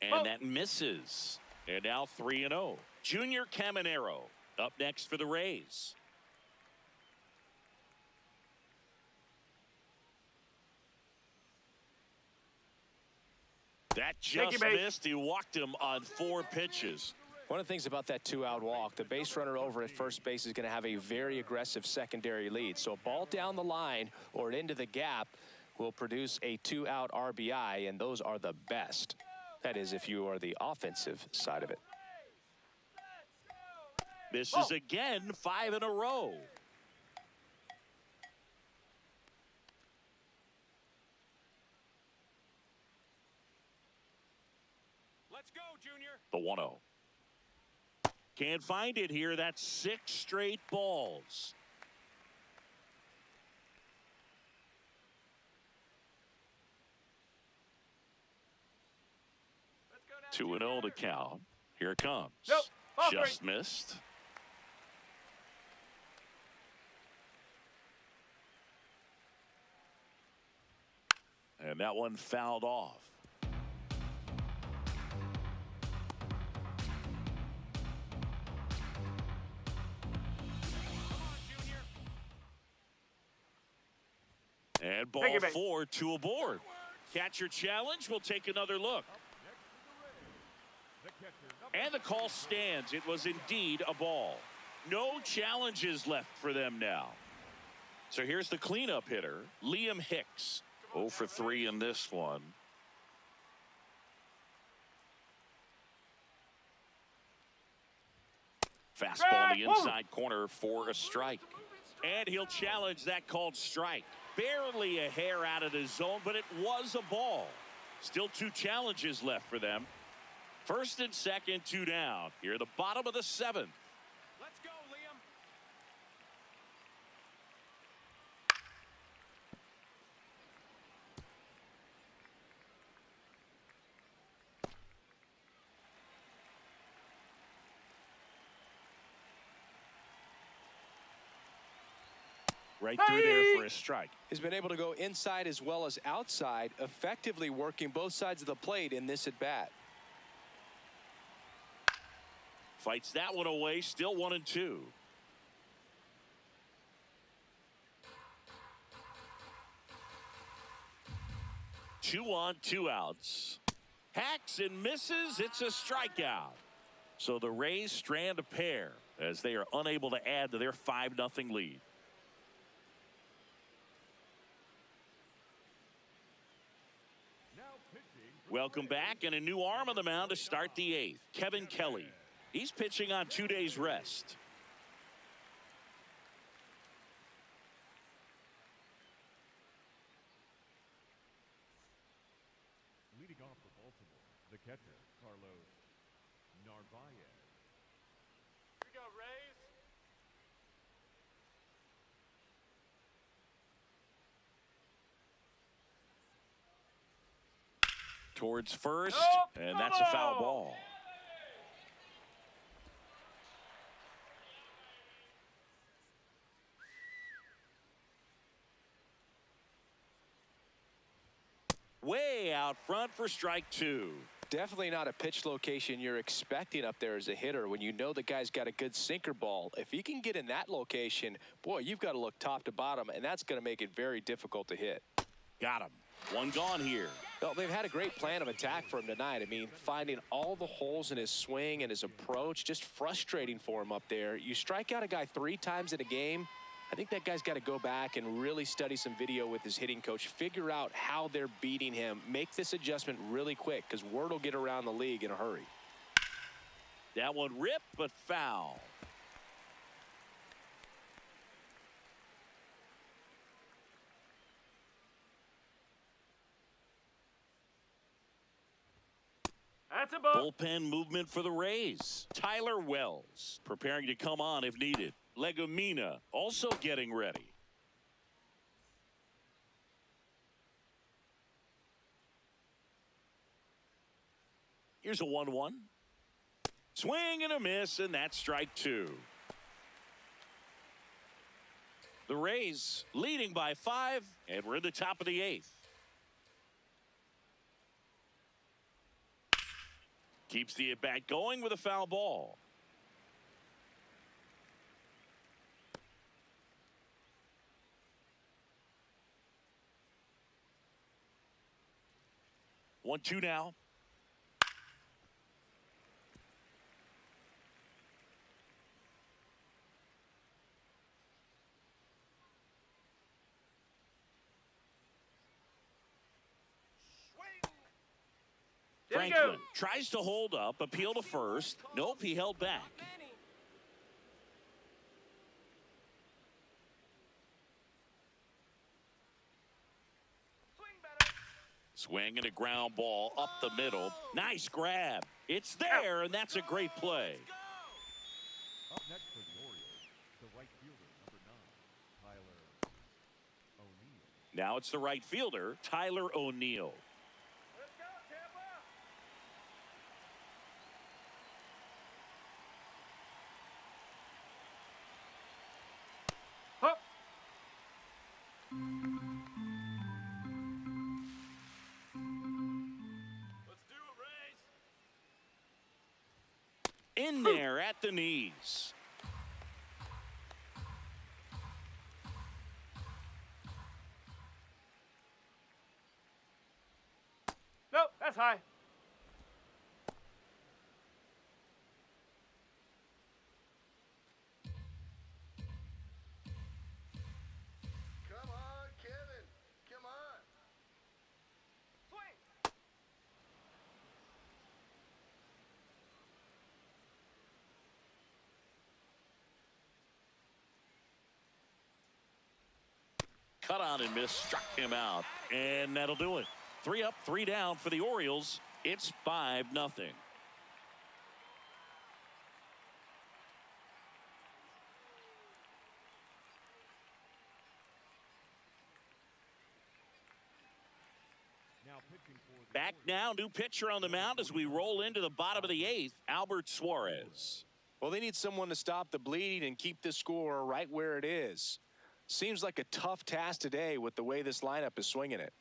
And that misses. And now 3-0. Junior Caminero up next for the Rays. That just missed. He walked him on 4 pitches. One of the things about that 2-out walk, the base runner over at first base is going to have a very aggressive secondary lead. So a ball down the line or into the gap will produce a 2-out RBI, and those are the best. That is, if you are the offensive side of it. Misses again, 5 in a row. Let's go, Junior. The 1-0. Can't find it here. That's 6 straight balls. 2-0 to count. Here it comes. Nope. Just missed. And that one fouled off. And ball 4, 2 aboard. Catcher challenge. We'll take another look. And the call stands. It was indeed a ball. No challenges left for them now. So here's the cleanup hitter, Liam Hicks. 0 for 3 in this one. Fastball in the inside corner for a strike. And he'll challenge that called strike. Barely a hair out of the zone, but it was a ball. Still 2 challenges left for them. First and second, 2 down. Here at the bottom of the 7th. Let's go, Liam. Right through there for a strike. He's been able to go inside as well as outside, effectively working both sides of the plate in this at-bat. Fights that one away, still 1-2. Two on, two outs. Hacks and misses. It's a strikeout. So the Rays strand a pair as they are unable to add to their 5-0 lead. Now pitching for the Welcome Rays, back, and a new arm on the mound to start the 8th. Kevin Kelly. He's pitching on 2 days rest. leading off for Baltimore, the catcher, Carlos Narvaez. Here we go, Rays. Towards first, Nope, and that's a foul no. ball. Way out front for strike 2. Definitely not a pitch location you're expecting up there as a hitter when you know the guy's got a good sinker ball. If he can get in that location, boy, you've got to look top to bottom, and that's going to make it very difficult to hit. Got him. One gone here. Well, they've had a great plan of attack for him tonight. I mean, finding all the holes in his swing and his approach, just frustrating for him up there. You strike out a guy 3 times in a game, I think that guy's got to go back and really study some video with his hitting coach, figure out how they're beating him, make this adjustment really quick, because word will get around the league in a hurry. That one ripped, but foul. That's a ball. Bullpen movement for the Rays. Tyler Wells preparing to come on if needed. Legumina also getting ready. Here's a 1-1. Swing and a miss, and that's strike 2. The Rays leading by 5, and we're in the top of the 8th. Keeps the at-bat going with a foul ball. One, two now. There you Franklin go. tries to hold up, appeal to first. Nope, he held back. Swing better. Swing and a ground ball up the middle. Nice grab. It's there, and that's a great play. Up next for the Orioles, the right fielder, number 9, Tyler O'Neill. Now it's the right fielder, Tyler O'Neill. Let's go, Tampa. Hup. Let's do it, Rays. In there at the knees. Nope, that's high. Come on, Kevin. Come on. Swing. Cut on and miss, struck him out, and that'll do it. 3 up, 3 down for the Orioles. It's 5-0. Now pitching for the Back Orioles, now, new pitcher on the mound as we roll into the bottom of the 8th, Albert Suarez. Well, they need someone to stop the bleeding and keep the score right where it is. Seems like a tough task today with the way this lineup is swinging it.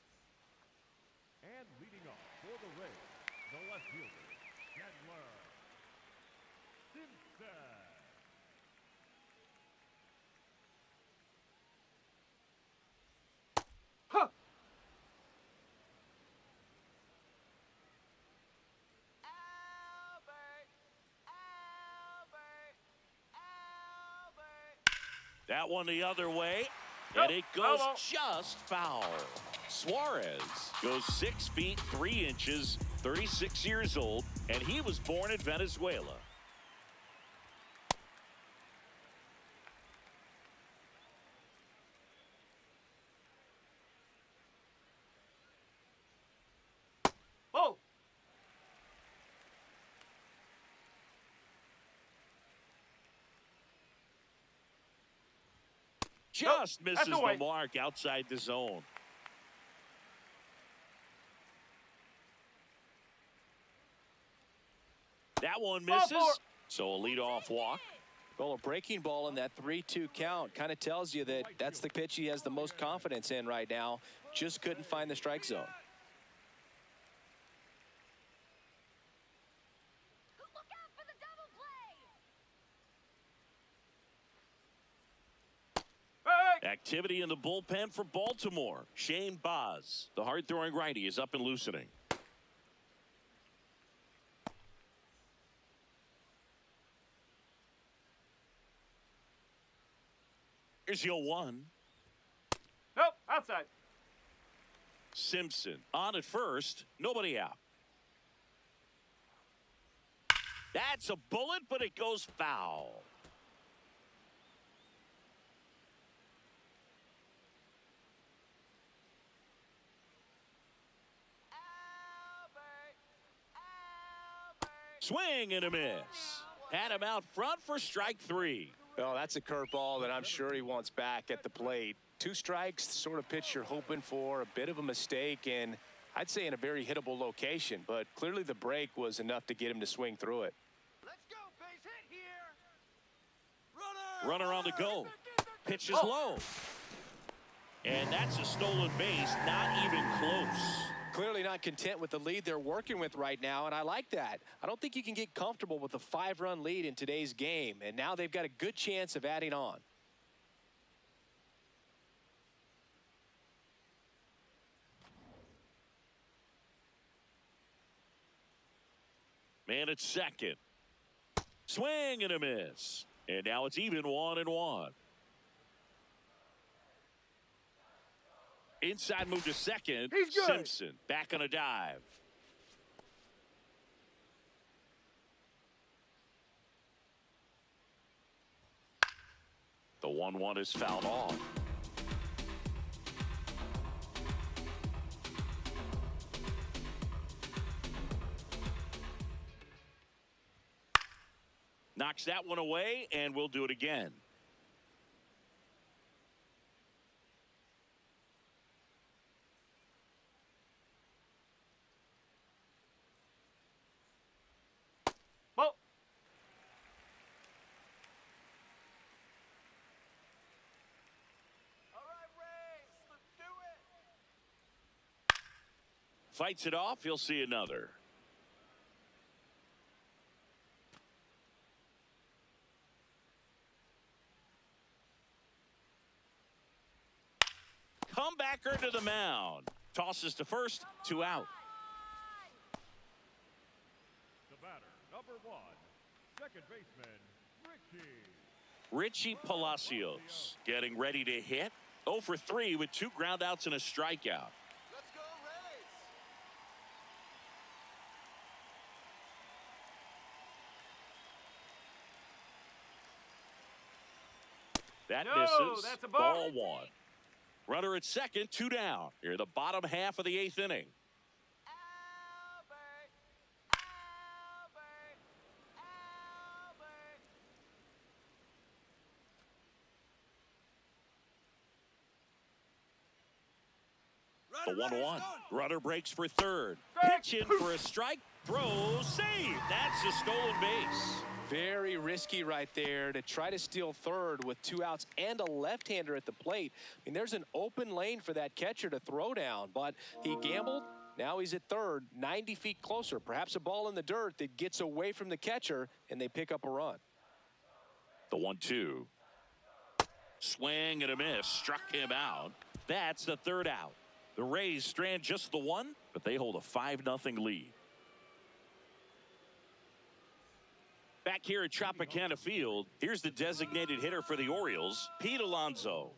and leading off for the Rays, the left fielder, Chandler That one the other way, Nope, and it goes foul. just foul. Suarez goes 6 feet 3 inches, 36 years old, and he was born in Venezuela. Oh, Just Nope, misses that's the away. mark outside the zone. That one Ball misses. four. So a leadoff walk. Well, a breaking ball in that 3-2 count kind of tells you that that's the pitch he has the most confidence in right now. Just couldn't find the strike zone. Look out for the double play. hey, Activity in the bullpen for Baltimore. Shane Baz, the hard-throwing righty, is up and loosening. Here's your 1. nope, outside. Simpson on at first, nobody out. That's a bullet, but it goes foul. Swing and a miss. Had him out front for strike 3. Well, that's a curveball that I'm sure he wants back at the plate. 2 strikes, the sort of pitch you're hoping for. A bit of a mistake, and I'd say in a very hittable location. But clearly the break was enough to get him to swing through it. Let's go, base hit here. Runner on the go. Pitch is low. And that's a stolen base, not even close. Clearly not content with the lead they're working with right now, and I like that. I don't think you can get comfortable with a 5-run lead in today's game, and now they've got a good chance of adding on. Man at second. Swing and a miss. And now it's even 1-1. Inside move to second. He's good. Simpson back on a dive. The 1-1 is fouled off. Knocks that one away, and we'll do it again. Ball. All right, Rays, let's do it. Fights it off. He'll see another. Comebacker to the mound. Tosses to first, 2 out. The batter, number 1, second baseman, Richie Palacios getting ready to hit. 0 for 3 with 2 groundouts and a strikeout. Let's go, Rays! That No, misses. that's a ball. Ball 1. Runner at second, 2 down. Here the bottom half of the 8th inning. Albert, Albert, Albert. The 1-1. Runner breaks for third. Strike. Pitch in for a strike. Throw. Save. That's a stolen base. Very risky right there to try to steal third with 2 outs and a left-hander at the plate. I mean, there's an open lane for that catcher to throw down, but he gambled. Now he's at third, 90 feet closer. Perhaps a ball in the dirt that gets away from the catcher, and they pick up a run. The 1-2. Swing and a miss. Struck him out. That's the 3rd out. The Rays strand just the 1, but they hold a 5-0 lead. Back here at Tropicana Field, here's the designated hitter for the Orioles, Pete Alonso.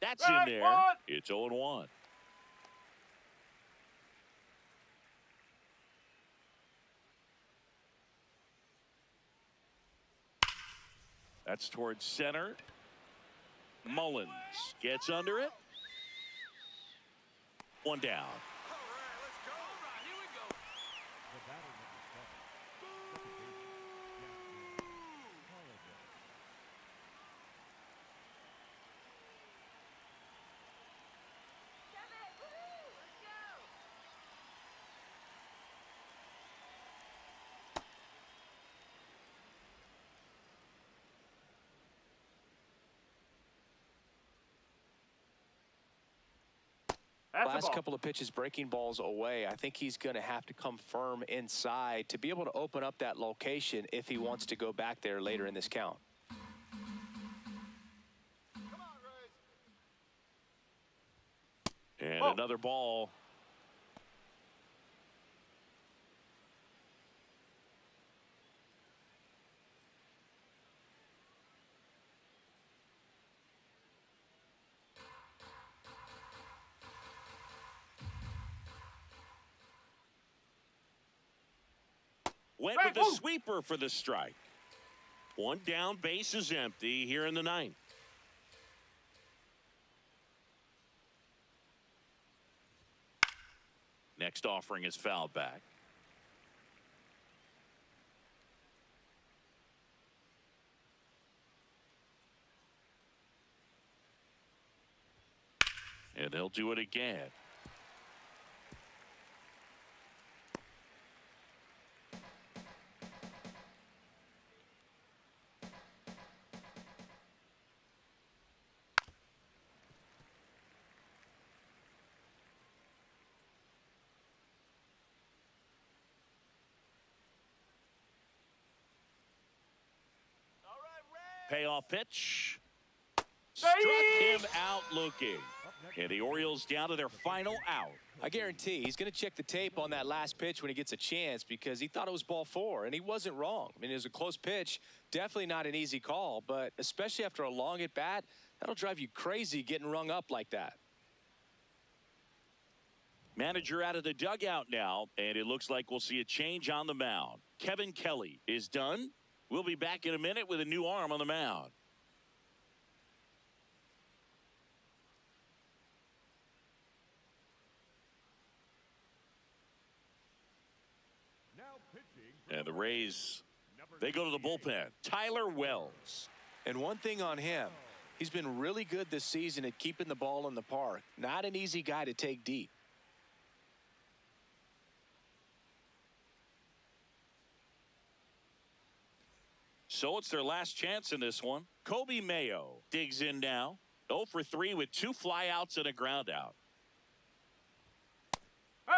That's in there. It's 0-1. That's towards center. Mullins gets under it. One down. Last couple of pitches breaking balls away. I think he's going to have to come firm inside to be able to open up that location if he wants to go back there later in this count. And another ball. Went with the sweeper for the strike. One down, base is empty here in the ninth. Next offering is fouled back. And they'll do it again. Payoff pitch. Struck him out looking. And the Orioles down to their final out. I guarantee he's going to check the tape on that last pitch when he gets a chance because he thought it was ball 4, and he wasn't wrong. I mean, it was a close pitch. Definitely not an easy call, but especially after a long at bat, that'll drive you crazy getting rung up like that. Manager out of the dugout now, and it looks like we'll see a change on the mound. Kevin Kelly is done. We'll be back in a minute with a new arm on the mound. And the Rays, they go to the bullpen. Tyler Wells. And one thing on him, he's been really good this season at keeping the ball in the park. Not an easy guy to take deep. So it's their last chance in this one. Kobe Mayo digs in now. 0 for 3 with 2 flyouts and a ground out. Hey!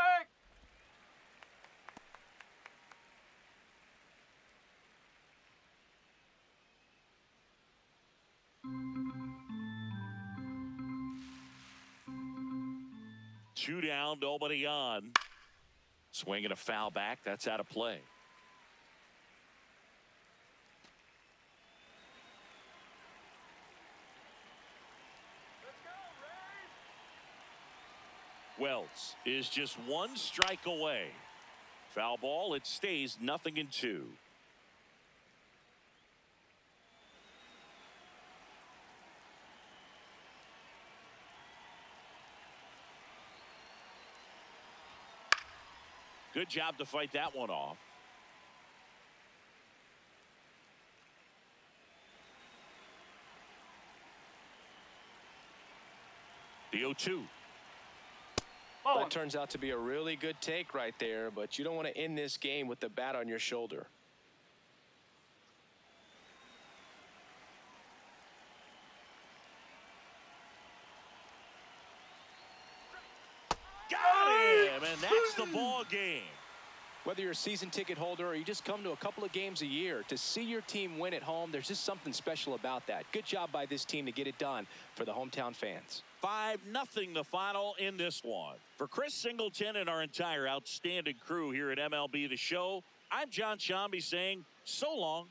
Two down, nobody on. Swinging a foul back. That's out of play. Wells is just 1 strike away. Foul ball. It stays 0-2. Good job to fight that one off. The 0-2. That turns out to be a really good take right there, but you don't want to end this game with the bat on your shoulder. Got him, and that's the ball game. Whether you're a season ticket holder or you just come to a couple of games a year, to see your team win at home, there's just something special about that. Good job by this team to get it done for the hometown fans. 5-0 the final in this one. For Chris Singleton and our entire outstanding crew here at MLB The Show, I'm John Shambi saying so long